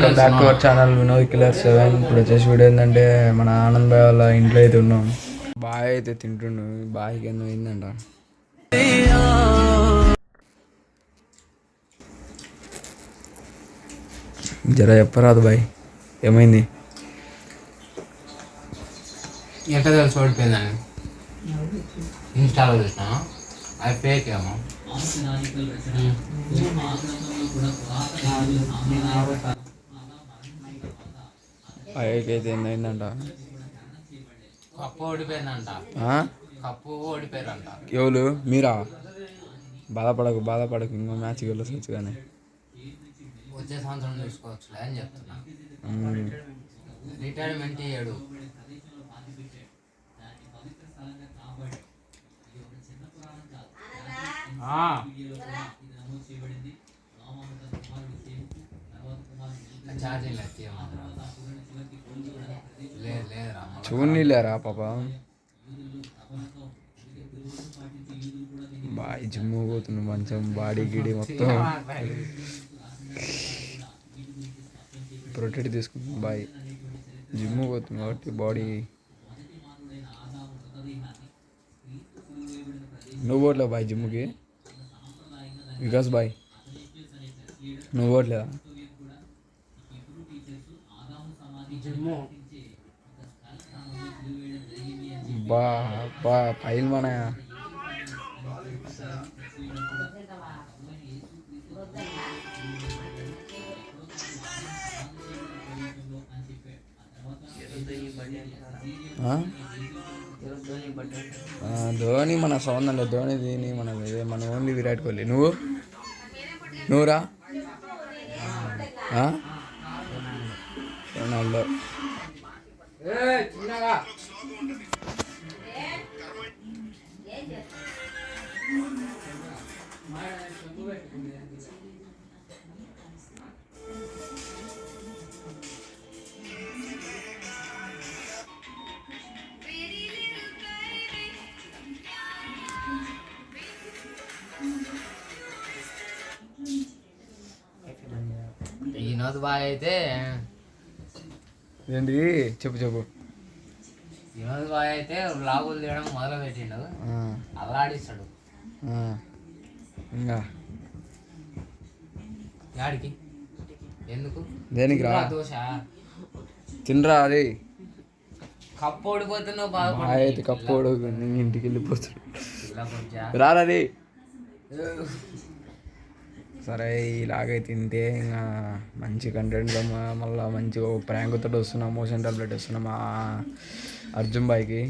Back to our channel Vinod killer 7. ఇప్పుడు వచ్చేసి video ఏంటంటే మన ఆనంద్ భాయ్ వాళ్ళ ఇంట్లో అయితే ఉన్నాం. బాయ్ అయితే తింటుండు. బాయ్కి ఏందో అయిందంట. జర చెప్పరాదు బాయ్, ఏమైంది? ఎట్లా తెలిసి ఓడిపోయిందని ఇన్స్టాలో చూసినా అది ఫేక్ ఏమో. బాయ్కి అయితే ఏందైందంట. కప్పు ఓడిపోయిందంట. కప్పు ఓడిపోయారంట. ఎవరు? మీరా? బాధపడకు ఇంకో మ్యాచ్కి వెళ్ళొచ్చు కానీ వచ్చే సంవత్సరం చూసుకోవచ్చులే అని చెప్తున్నా. రిటైర్మెంట్ ఇయ్యాడు. ఛార్జింగ్ లేదురా చూడలేరా పాప. బాయ్ జిమ్ పోతుంది మంచం బాడీ గిడి మొత్తం ప్రొటెక్ట్ తీసుకుంటుంది. బాయ్ జిమ్ పోతుంది కాబట్టి బాడీ. నువ్వు పోవట్లేవు బాయ్ జిమ్కి? వికాస్ బాయ్ నువ్వు పోవట్లేదా? బా బా పైల్ మన ధోని మన సౌండ్ ధోని దీని మన ఓన్లీ విరాట్ కోహ్లీ. నువ్వురా రొనాల్డో. వినోద్ బాయ్ అయితే ఏంటి చెప్పు. వినోద్ బాయ్ అయితే వ్లాగులు తీయడం మొదలు పెట్టిండు. అల్లాడిస్తాడు. ఇంకా యాడికి ఎందుకు? దేనికి రా? దోశ తినరా. అది కప్పు ఓడిపోతున్నావు బాగా. అయితే కప్పు ఇంటికి వెళ్ళిపోతాడు. రారీ. సరే ఇలాగైతే తింటే ఇంకా మంచి కంటెంట్లో మళ్ళీ మంచి ప్రాంక్ తోటి వస్తున్నాం. మోషన్ టాబ్లెట్ వస్తున్నాం అర్జున్ బాయ్కి.